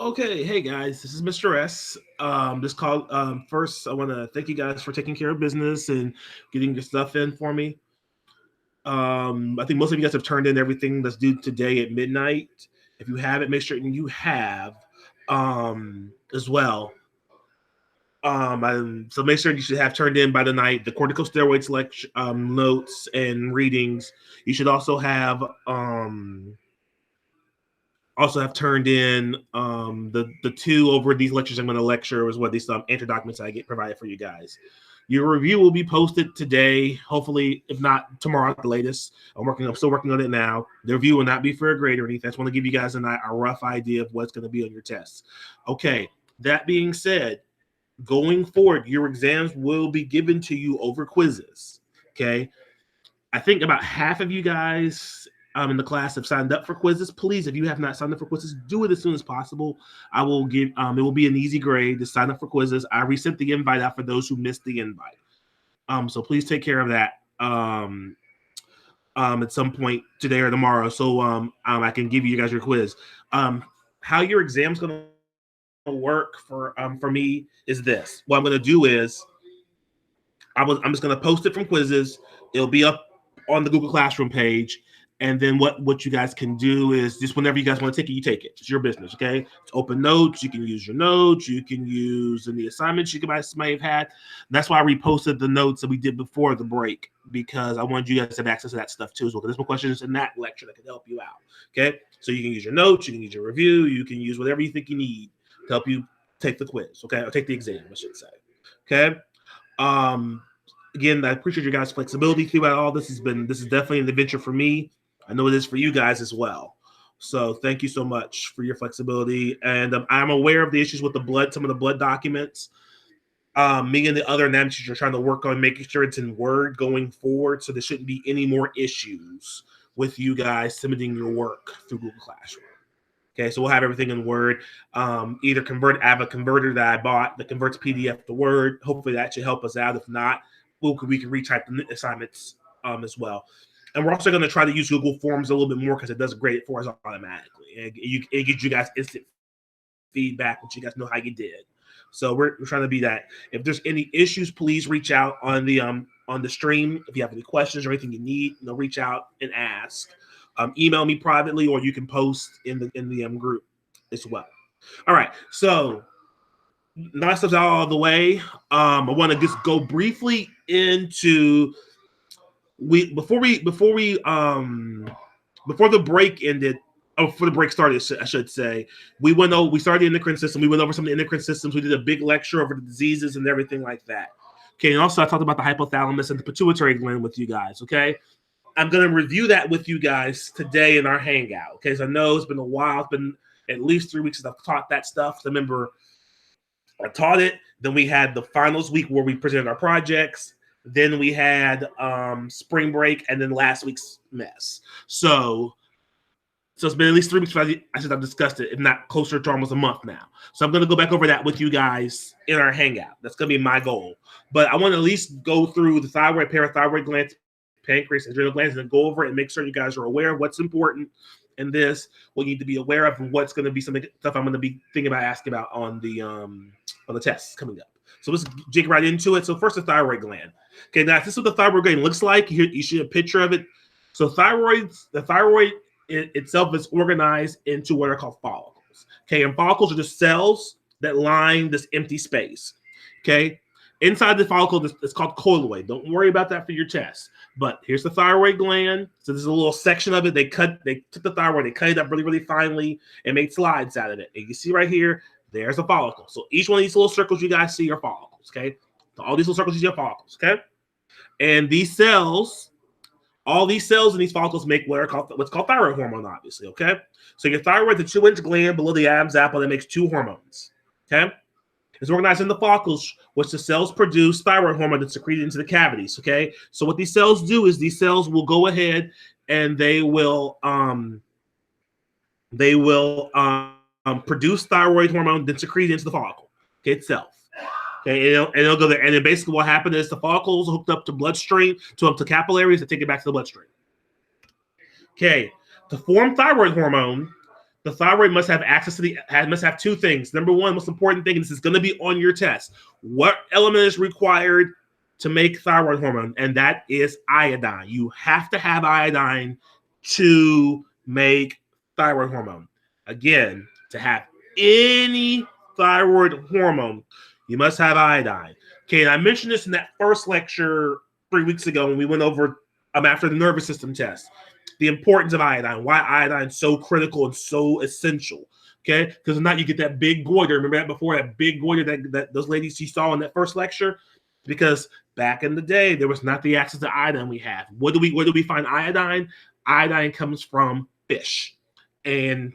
Okay, hey guys, this is Mr. S. This call first, I want to thank you guys for taking care of business and getting your stuff in for me. I think most of you guys have turned in everything that's due today at midnight. If you haven't, make sure you have as well. So make sure you should have turned in by the night the corticosteroids notes and readings. You should also have turned in the two over these lectures I'm going to lecture is what these answer documents I get provided for you guys. Your review will be posted today, hopefully, if not tomorrow at the latest. I'm still working on it now. The review will not be for a grade or anything. I just want to give you guys a rough idea of what's going to be on your tests. Okay, that being said, going forward, your exams will be given to you over quizzes. Okay, I think about half of you guys in the class have signed up for quizzes. Please, if you have not signed up for quizzes, do it as soon as possible. I will give it will be an easy grade to sign up for quizzes. I resent the invite out for those who missed the invite. So please take care of that at some point today or tomorrow, so I can give you guys your quiz. How your exam's going to work for me is this. What I'm going to do is I'm just going to post it from quizzes. It'll be up on the Google Classroom page. And then what you guys can do is just whenever you guys want to take it, you take it. It's your business, okay? It's open notes. You can use your notes. You can use in the assignments you guys might have had. That's why I reposted the notes that we did before the break, because I wanted you guys to have access to that stuff too as well. There's some questions in that lecture that can help you out, okay? So you can use your notes. You can use your review. You can use whatever you think you need to help you take the quiz, okay? Or take the exam, I should say, okay? Again, I appreciate your guys' flexibility throughout all this. This is definitely an adventure for me. I know it is for you guys as well. So thank you so much for your flexibility. And I'm aware of the issues with some of the blood documents. Me and the other anatomy teachers are trying to work on making sure it's in Word going forward, so there shouldn't be any more issues with you guys submitting your work through Google Classroom. Okay, so we'll have everything in Word. I have a converter that I bought that converts PDF to Word. Hopefully that should help us out. If not, we can retype the assignments as well. And we're also going to try to use Google Forms a little bit more because it does grade it for us automatically. It gives you guys instant feedback, which you guys know how you did. So we're trying to be that. If there's any issues, please reach out on the stream. If you have any questions or anything you need, reach out and ask. Email me privately, or you can post in the group as well. All right. So now that stuff's out of the way, I want to just go briefly into. Before the break ended, before the break started, I should say, we started the endocrine system. We went over some of the endocrine systems. We did a big lecture over the diseases and everything like that. Okay, and also I talked about the hypothalamus and the pituitary gland with you guys. Okay, I'm going to review that with you guys today in our hangout. Okay, so I know it's been a while. It's been at least 3 weeks since I've taught that stuff. So remember, I taught it. Then we had the finals week where we presented our projects. Then we had spring break, and then last week's mess. So it's been at least 3 weeks since I've discussed it, if not closer to almost a month now. So I'm going to go back over that with you guys in our hangout. That's going to be my goal. But I want to at least go through the thyroid, parathyroid glands, pancreas, adrenal glands, and go over it and make sure you guys are aware of what's important in this, what you need to be aware of, and what's going to be some stuff I'm going to be thinking about asking about on the tests coming up. So let's dig right into it. So first, the thyroid gland. Okay, now this is what the thyroid gland looks like. You see a picture of it. So the thyroid itself is organized into what are called follicles. Okay, and follicles are just cells that line this empty space. Okay, inside the follicle, it's called colloid. Don't worry about that for your test. But here's the thyroid gland. So there's a little section of it. They took the thyroid, they cut it up really, really finely, and made slides out of it. And you see right here, there's a follicle. So each one of these little circles you guys see are follicles, okay? So all these little circles you see are follicles, okay? And these cells, all these cells in these follicles make what's called thyroid hormone, obviously, okay? So your thyroid is a 2-inch gland below the Adam's apple that makes 2 hormones, okay? It's organized in the follicles, which the cells produce thyroid hormone that's secreted into the cavities, okay? So what these cells do is these cells will go ahead and they will produce thyroid hormone that's secreted into the follicle, okay, itself. Okay, and it'll go there. And then basically what happened is the follicles hooked up to bloodstream, to capillaries, to take it back to the bloodstream. Okay, to form thyroid hormone, the thyroid must have access to must have two things. Number one, most important thing, and this is going to be on your test. What element is required to make thyroid hormone? And that is iodine. You have to have iodine to make thyroid hormone. Again, to have any thyroid hormone, you must have iodine. Okay, and I mentioned this in that first lecture 3 weeks ago when we went over after the nervous system test, the importance of iodine, why iodine is so critical and so essential. Okay, because if not, you get that big goiter. Remember that before, that big goiter that those ladies you saw in that first lecture? Because back in the day, there was not the access to iodine we have. Where do we find iodine? Iodine comes from fish and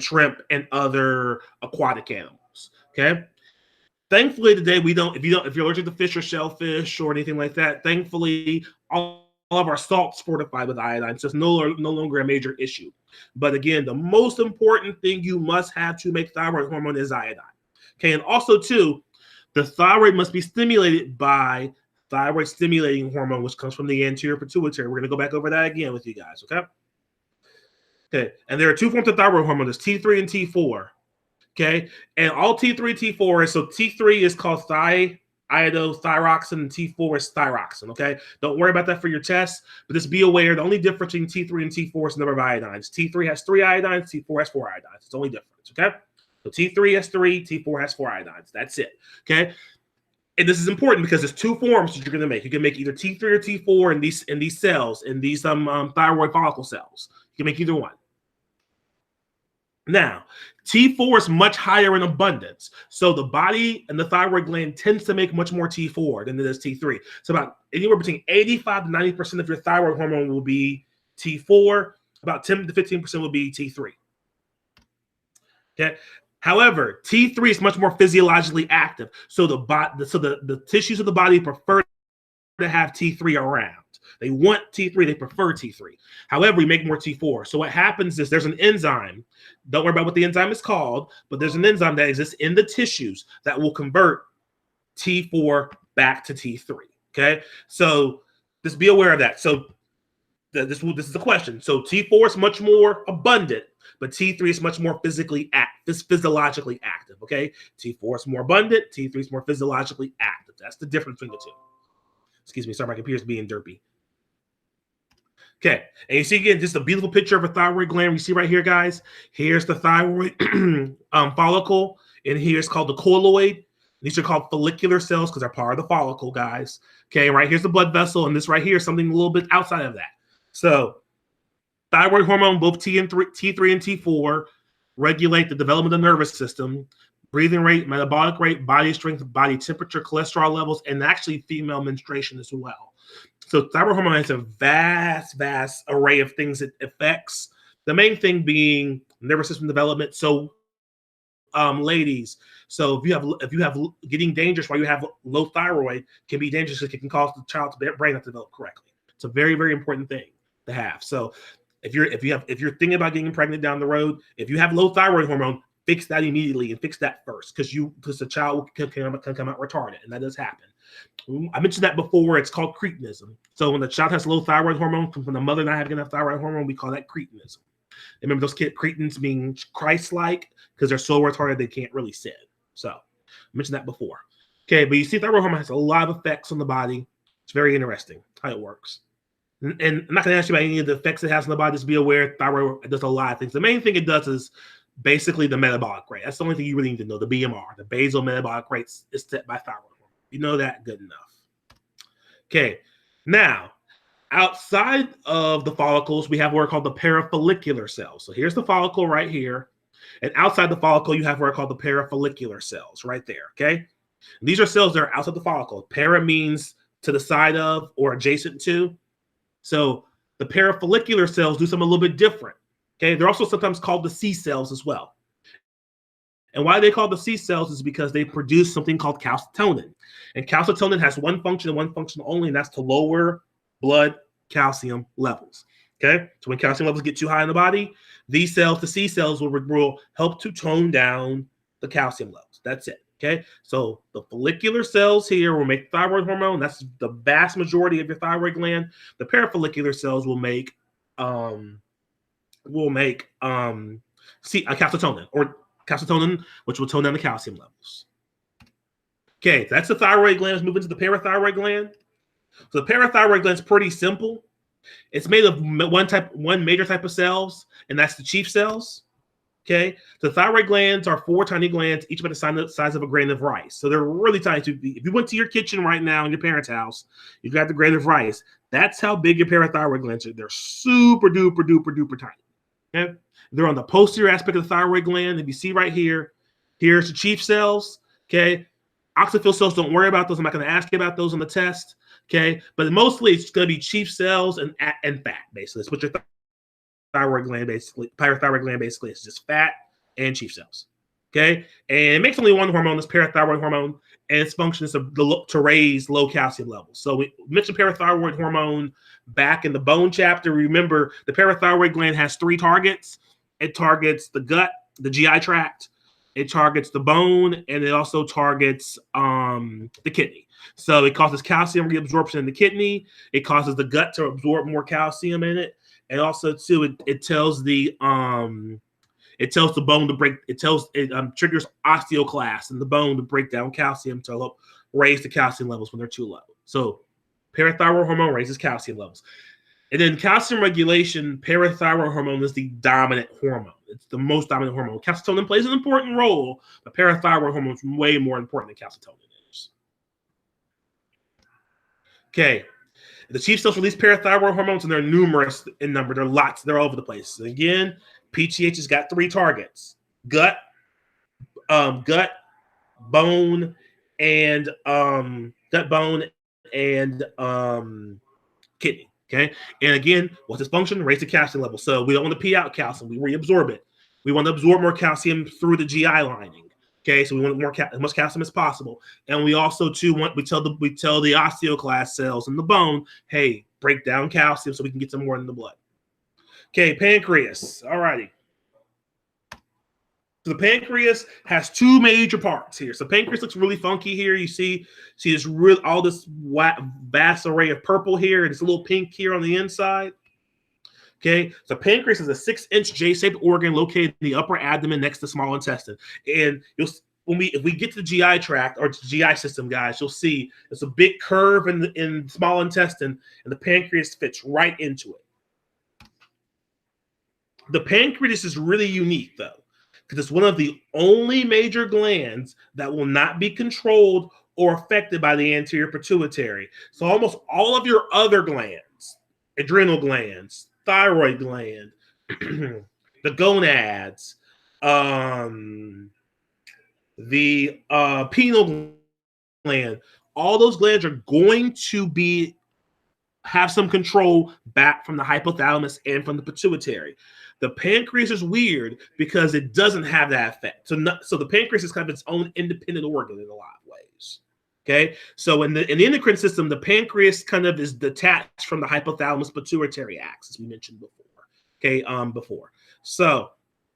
shrimp and other aquatic animals. Okay. Thankfully, today we don't. If you're allergic to fish or shellfish or anything like that, thankfully all of our salts fortified with iodine, so it's no longer a major issue. But again, the most important thing you must have to make thyroid hormone is iodine. Okay, and also too, the thyroid must be stimulated by thyroid stimulating hormone, which comes from the anterior pituitary. We're going to go back over that again with you guys. Okay. Okay, and there are two forms of thyroid hormone. There's T3 and T4. Okay, and all T3, T4 is, so T3 is called thiiodothyroxine, and T4 is thyroxine. Okay, don't worry about that for your test, but just be aware the only difference between T3 and T4 is the number of iodines. T3 has 3 iodines, T4 has 4 iodines. It's the only difference. Okay, so T3 has 3, T4 has 4 iodines. That's it. Okay, and this is important because there's two forms that you're going to make. You can make either T3 or T4 in these cells, in these thyroid follicle cells. You can make either one. Now, T4 is much higher in abundance. So the body and the thyroid gland tends to make much more T4 than it is T3. So about anywhere between 85 to 90% of your thyroid hormone will be T4. About 10 to 15% will be T3. Okay. However, T3 is much more physiologically active. So the tissues of the body prefer to have T3 around. They want T3, they prefer T3. However, we make more T4. So what happens is there's an enzyme. Don't worry about what the enzyme is called, but there's an enzyme that exists in the tissues that will convert T4 back to T3. Okay, so just be aware of that. So this is the question. So T4 is much more abundant, but T3 is much more physiologically active. Okay, T4 is more abundant, T3 is more physiologically active. That's the difference between the two. Excuse me, sorry, my computer's being derpy. Okay, and you see again, just a beautiful picture of a thyroid gland. You see right here, guys. Here's the thyroid follicle, and here's called the colloid. These are called follicular cells because they're part of the follicle, guys. Okay, right here's the blood vessel, and this right here is something a little bit outside of that. So, thyroid hormone, both T3 and T4, regulate the development of the nervous system, breathing rate, metabolic rate, body strength, body temperature, cholesterol levels, and actually female menstruation as well. So thyroid hormone has a vast array of things it affects. The main thing being nervous system development. So, ladies, so if you have getting dangerous while you have low thyroid can be dangerous because it can cause the child's brain not to develop correctly. It's a very very important thing to have. So if you're thinking about getting pregnant down the road, if you have low thyroid hormone, fix that immediately and fix that first because the child can come out retarded, and that does happen. I mentioned that before. It's called cretinism. So when the child has low thyroid hormone, from the mother not having enough thyroid hormone, we call that cretinism. Remember those cretins being Christ-like because they're so retarded they can't really sin. So I mentioned that before. Okay, but you see thyroid hormone has a lot of effects on the body. It's very interesting how it works. And I'm not going to ask you about any of the effects it has on the body. Just be aware thyroid does a lot of things. The main thing it does is basically the metabolic rate. That's the only thing you really need to know. The BMR, the basal metabolic rate, is set by thyroid hormone. You know that, good enough. Okay, now outside of the follicles, we have what are called the parafollicular cells. So here's the follicle right here, and outside the follicle, you have what are called the parafollicular cells right there. Okay, and these are cells that are outside the follicle. Para means to the side of or adjacent to. So the parafollicular cells do something a little bit different. Okay, they're also sometimes called the C cells as well. And why they call the C cells is because they produce something called calcitonin. And calcitonin has one function and one function only, and that's to lower blood calcium levels. Okay, so when calcium levels get too high in the body, these cells, the C cells, will help to tone down the calcium levels. That's it. Okay, so the follicular cells here will make thyroid hormone. That's the vast majority of your thyroid gland. The parafollicular cells will make um, calcitonin, which will tone down the calcium levels. Okay, that's the thyroid gland. Let's move into the parathyroid gland. So the parathyroid gland is pretty simple. It's made of one major type of cells, and that's the chief cells. Okay, the thyroid glands are 4 tiny glands, each about the size of a grain of rice. So they're really tiny. If you went to your kitchen right now in your parents' house, you've got the grain of rice. That's how big your parathyroid glands are. They're super duper duper duper tiny. Okay, they're on the posterior aspect of the thyroid gland. If you see right here, here's the chief cells. Okay, oxyphil cells. Don't worry about those. I'm not going to ask you about those on the test. Okay, but mostly it's going to be chief cells and fat. Basically, it's what your parathyroid gland basically is just fat and chief cells. Okay, and it makes only one hormone, this parathyroid hormone, and its function is to raise low calcium levels. So we mentioned parathyroid hormone back in the bone chapter. Remember, the parathyroid gland has 3 targets. It targets the gut, the GI tract. It targets the bone, and it also targets the kidney. So it causes calcium reabsorption in the kidney. It causes the gut to absorb more calcium in it. And also too, it tells the bone to break. It triggers osteoclast in the bone to break down calcium to help raise the calcium levels when they're too low. So parathyroid hormone raises calcium levels. And then calcium regulation, parathyroid hormone is the dominant hormone. It's the most dominant hormone. Calcitonin plays an important role, but parathyroid hormone is way more important than calcitonin is. Okay. The chief cells release parathyroid hormones, and they're numerous in number. They're lots. They're all over the place. So again, PTH has got 3 targets: gut, bone, and kidney. Okay, and again, what's its function? Raise the calcium level. So we don't want to pee out calcium. We reabsorb it. We want to absorb more calcium through the GI lining. Okay, so we want as much calcium as possible, and we also too we tell the osteoclast cells in the bone, hey, break down calcium so we can get some more in the blood. Okay, pancreas. All righty. So the pancreas has 2 major parts here. So pancreas looks really funky here. You see this all this vast array of purple here, and it's a little pink here on the inside. Okay, so pancreas is a 6-inch J-shaped organ located in the upper abdomen next to the small intestine. And if we get to the GI tract or the GI system, guys, you'll see it's a big curve in the small intestine, and the pancreas fits right into it. The pancreas is really unique, though, because it's one of the only major glands that will not be controlled or affected by the anterior pituitary. So almost all of your other glands, adrenal glands, thyroid gland, the gonads, the pineal gland, all those glands are going to have some control back from the hypothalamus and from the pituitary. The pancreas is weird because it doesn't have that effect. So the pancreas is kind of its own independent organ in a lot of ways. Okay, so in the endocrine system, the pancreas kind of is detached from the hypothalamus pituitary axis we mentioned before. Okay, So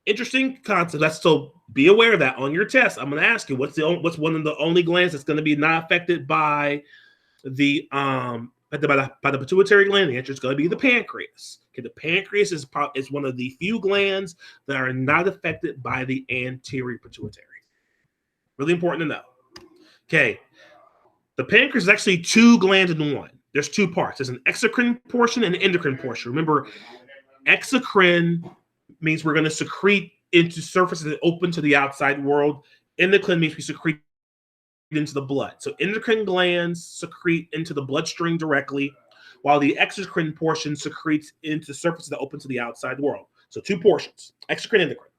interesting concept. So be aware of that on your test. I'm going to ask you what's one of the only glands that's going to be not affected by the pituitary gland. The answer is going to be the pancreas. Okay, the pancreas is one of the few glands that are not affected by the anterior pituitary. Really important to know. Okay, the pancreas is actually 2 glands in one. There's 2 parts. There's an exocrine portion and an endocrine portion. Remember, exocrine means we're going to secrete into surfaces that open to the outside world. Endocrine means we secrete into the blood. So endocrine glands secrete into the bloodstream directly, while the exocrine portion secretes into surfaces that open to the outside world. So 2 portions, exocrine, endocrine.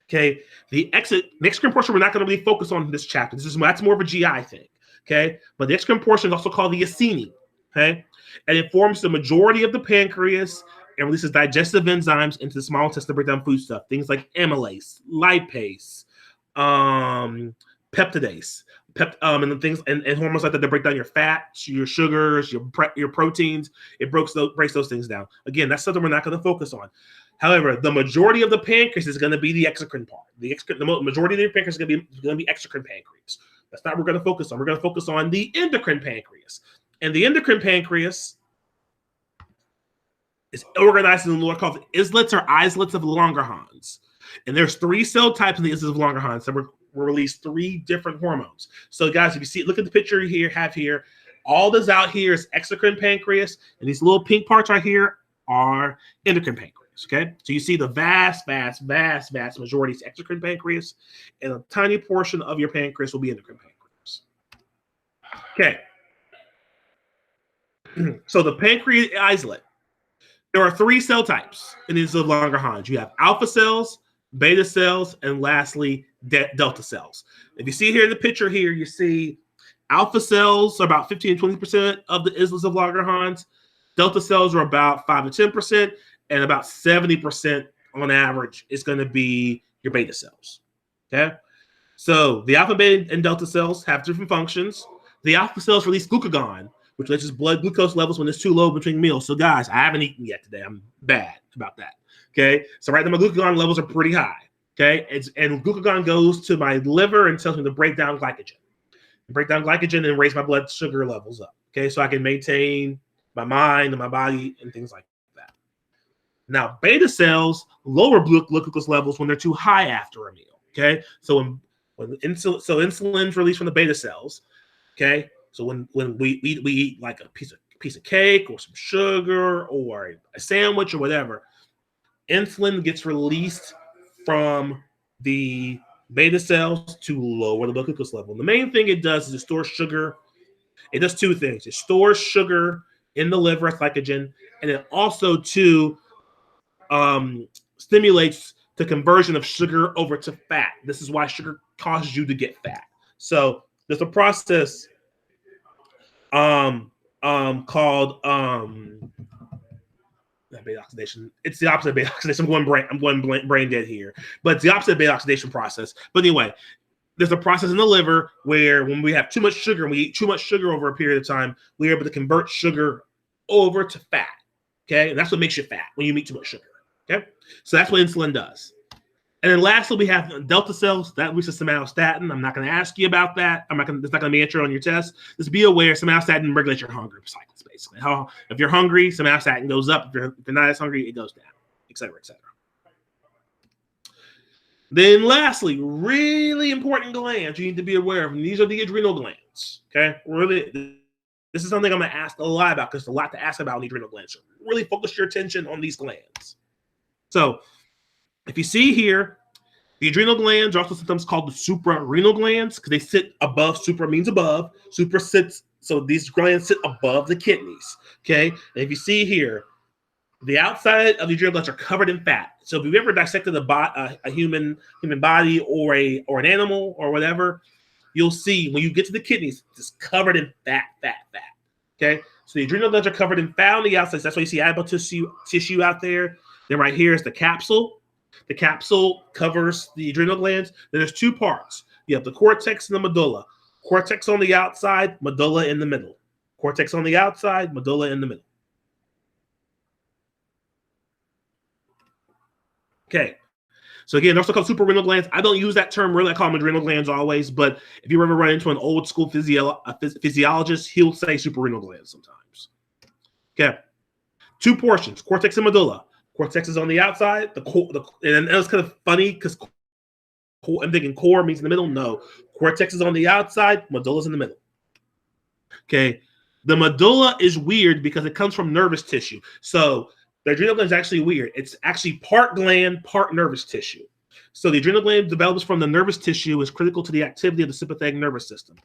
Okay, the exocrine portion we're not going to really focus on in this chapter. That's more of a GI thing. Okay, but the exocrine portion is also called the acini. Okay, and it forms the majority of the pancreas and releases digestive enzymes into the small intestine to break down food stuff. Things like amylase, lipase, peptidase. and the things and hormones like that break down your fats, your sugars, your proteins. It breaks those things down. Again, that's something we're not going to focus on. However, the majority of the pancreas is going to be the exocrine part. The majority of the pancreas is going to be exocrine pancreas. That's not what we're going to focus on. We're going to focus on the endocrine pancreas. And the endocrine pancreas is organized in what are called islets or islets of Langerhans. And there's 3 cell types in the islets of Langerhans that will release 3 different hormones. So guys, if you see, look at the picture here, all this out here is exocrine pancreas, and these little pink parts right here are endocrine pancreas, okay? So you see the vast majority is exocrine pancreas, and a tiny portion of your pancreas will be endocrine pancreas. Okay. So the pancreas islet, there are 3 cell types in these of Langerhans. You have alpha cells, beta cells, and lastly, delta cells. If you see here in the picture here, you see alpha cells are about 15 to 20% of the islets of Langerhans. Delta cells are about 5 to 10%, and about 70% on average is going to be your beta cells. Okay? So the alpha, beta, and delta cells have different functions. The alpha cells release glucagon, which lets blood glucose levels when it's too low between meals. So guys, I haven't eaten yet today. I'm bad about that. Okay, so right now my glucagon levels are pretty high. Okay, and glucagon goes to my liver and tells me to break down glycogen. Break down glycogen and raise my blood sugar levels up. Okay, so I can maintain my mind and my body and things like that. Now, beta cells lower blood glucose levels when they're too high after a meal. Okay, so when insulin's released from the beta cells. Okay, so when we eat like a piece of cake or some sugar or a sandwich or whatever, insulin gets released from the beta cells to lower the blood glucose level. And the main thing it does is it stores sugar. It does 2 things. It stores sugar in the liver as glycogen, and it also stimulates the conversion of sugar over to fat. This is why sugar causes you to get fat. So there's a process called beta oxidation. It's the opposite of beta oxidation. I'm going brain dead here, but it's the opposite of beta oxidation process. But anyway, there's a process in the liver where when we have too much sugar and we eat too much sugar over a period of time, we're able to convert sugar over to fat. Okay, and that's what makes you fat when you eat too much sugar. Okay, so that's what insulin does. And then lastly, we have delta cells. That releases somatostatin. I'm not going to ask you about that. It's not going to be answered on your test. Just be aware, somatostatin regulates your hunger cycles, basically. If you're hungry, somatostatin goes up. If you're not as hungry, it goes down, et cetera, et cetera. Then lastly, really important glands you need to be aware of. And these are the adrenal glands. Okay, really, this is something I'm going to ask a lot about because there's a lot to ask about in the adrenal glands. So really focus your attention on these glands. So if you see here, the adrenal glands are also sometimes called the suprarenal glands because they sit above. Supra means above. Supra sits, so these glands sit above the kidneys. Okay, and if you see here, the outside of the adrenal glands are covered in fat. So if you've ever dissected a human body or an animal or whatever, you'll see when you get to the kidneys, it's covered in fat. Okay, so the adrenal glands are covered in fat on the outside. So that's why you see adipose tissue out there. Then right here is the capsule. The capsule covers the adrenal glands. Then there's 2 parts. You have the cortex and the medulla. Cortex on the outside, medulla in the middle. Cortex on the outside, medulla in the middle. Okay. So again, they're also called suprarenal glands. I don't use that term really. I call them adrenal glands always. But if you ever run into an old school physiologist, he'll say suprarenal glands sometimes. Okay. 2 portions, cortex and medulla. Cortex is on the outside. And it's kind of funny because I'm thinking core means in the middle. No, cortex is on the outside. Medulla is in the middle. Okay, the medulla is weird because it comes from nervous tissue. So the adrenal gland is actually weird. It's actually part gland, part nervous tissue. So the adrenal gland develops from the nervous tissue, is critical to the activity of the sympathetic nervous system.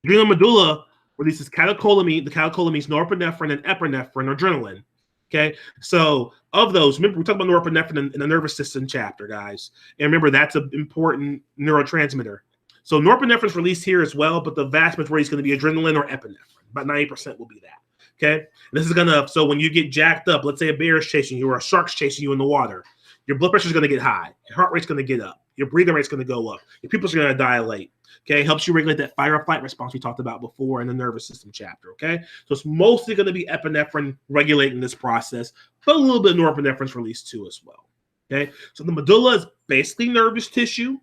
Adrenal medulla releases catecholamine. The catecholamines norepinephrine and epinephrine or adrenaline. Okay, so of those, remember we talked about norepinephrine in the nervous system chapter, guys. And remember, that's an important neurotransmitter. So norepinephrine is released here as well, but the vast majority is going to be adrenaline or epinephrine. About 90% will be that. Okay, and this is gonna. So when you get jacked up, let's say a bear is chasing you or a shark's chasing you in the water, your blood pressure is going to get high. Your heart rate's going to get up. Your breathing rate's going to go up. Your pupils are going to dilate. Okay, helps you regulate that fight or flight response we talked about before in the nervous system chapter. Okay, so it's mostly going to be epinephrine regulating this process, but a little bit of norepinephrine released too as well. Okay, so the medulla is basically nervous tissue.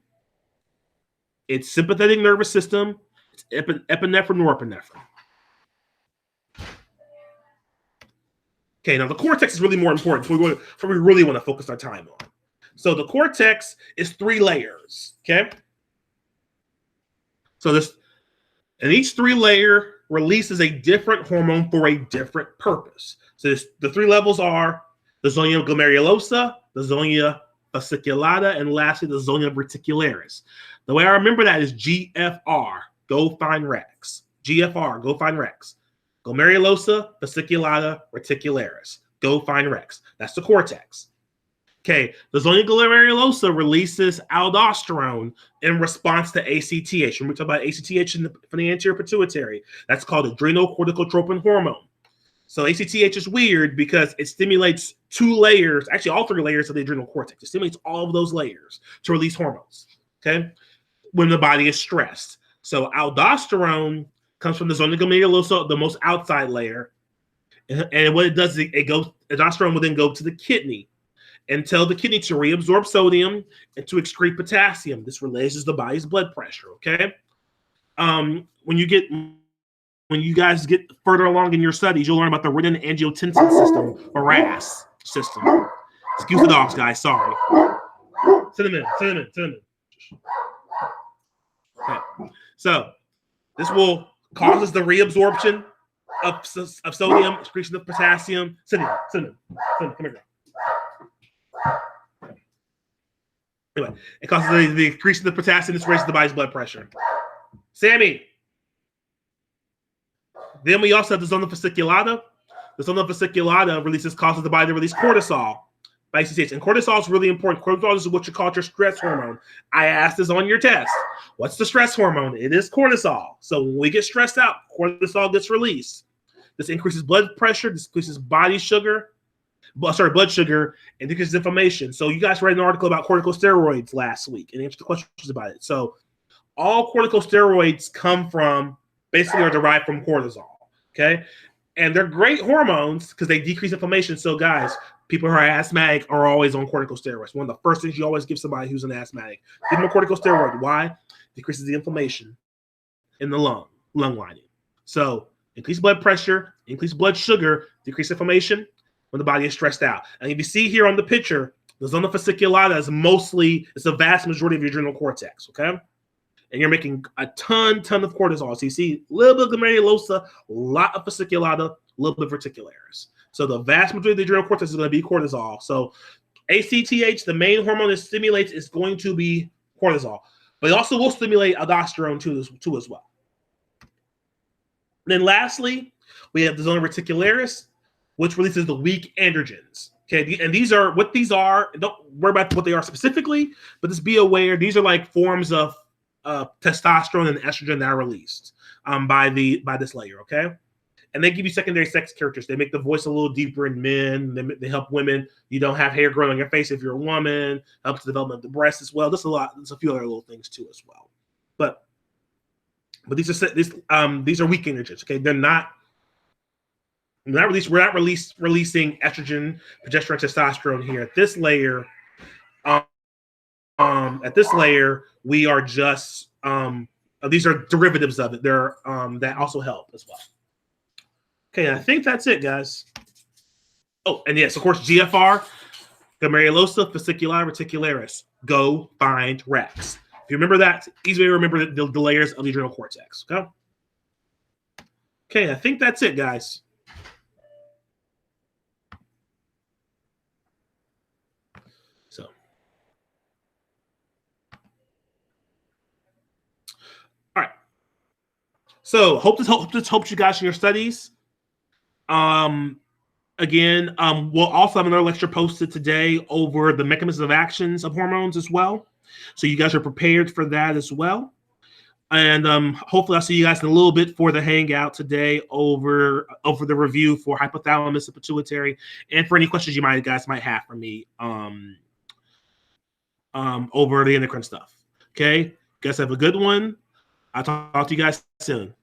It's sympathetic nervous system. It's epinephrine, norepinephrine. Okay, now the cortex is really more important. So we really want to focus our time on. So the cortex is 3 layers. Okay, so and each 3 layer releases a different hormone for a different purpose. So the 3 levels are the zonia glomerulosa, the zonia fasciculata, and lastly the zonia reticularis. The way I remember that is GFR. Go find Rex. GFR. Go find Rex. Glomerulosa, fasciculata, reticularis. Go find Rex. That's the cortex. Okay, the zonia glomerulosa releases aldosterone in response to ACTH. When we talk about ACTH from the anterior pituitary, that's called adrenal corticotropin hormone. So ACTH is weird because it stimulates 2 layers, actually all 3 layers of the adrenal cortex. It stimulates all of those layers to release hormones, okay, when the body is stressed. So aldosterone comes from the zonia glomerulosa, the most outside layer. And what it does is aldosterone will then go to the kidney and tell the kidney to reabsorb sodium and to excrete potassium. This raises the body's blood pressure, okay? When you guys get further along in your studies, you'll learn about the renin-angiotensin system, or RAS system. Excuse the dogs, guys, sorry. Send them in. Okay. So this will causes the reabsorption of sodium, excretion of potassium. Send them. Come here. Anyway, it causes the increase in the potassium. This raises the body's blood pressure. Sammy. Then we also have the zona fasciculata. The zona fasciculata causes the body to release cortisol by ACTH. And cortisol is really important. Cortisol is what you call your stress hormone. I asked this on your test. What's the stress hormone? It is cortisol. So when we get stressed out, cortisol gets released. This increases blood pressure. This increases blood sugar, and decreases inflammation. So you guys read an article about corticosteroids last week and answered the questions about it. So all corticosteroids basically are derived from cortisol, okay? And they're great hormones because they decrease inflammation. So guys, people who are asthmatic are always on corticosteroids. One of the first things you always give somebody who's an asthmatic, give them a corticosteroid. Why? Decreases the inflammation in the lung lining. So increase blood pressure, increase blood sugar, decrease inflammation when the body is stressed out. And if you see here on the picture, the zona fasciculata it's a vast majority of your adrenal cortex, okay? And you're making a ton of cortisol. So you see a little bit of glomerulosa, a lot of fasciculata, a little bit of reticularis. So the vast majority of the adrenal cortex is going to be cortisol. So ACTH, the main hormone it stimulates, is going to be cortisol. But it also will stimulate aldosterone too as well. And then lastly, we have the zona reticularis, which releases the weak androgens. Okay, and these are. Don't worry about what they are specifically, but just be aware these are like forms of testosterone and estrogen that are released by this layer. Okay, and they give you secondary sex characters. They make the voice a little deeper in men. They help women. You don't have hair growing on your face if you're a woman. Helps the development of the breast as well. There's a few other little things too as well. But these are weak androgens. Okay, they're not. We're not releasing estrogen, progesterone, testosterone here. At this layer, we are just these are derivatives of it. They're that also help as well. Okay, I think that's it, guys. Oh, and yes, of course, GFR, glomerulosa, fasciculata, reticularis. Go find Rex. If you remember that, easy way to remember the layers of the adrenal cortex. Okay, I think that's it, guys. So, all right. So, hope this helps you guys in your studies. Again, we'll also have another lecture posted today over the mechanisms of actions of hormones as well. So you guys are prepared for that as well. And hopefully I'll see you guys in a little bit for the hangout today over the review for hypothalamus and pituitary, and for any questions you guys might have for me over the endocrine stuff. Okay, guys, have a good one. I'll talk to you guys soon.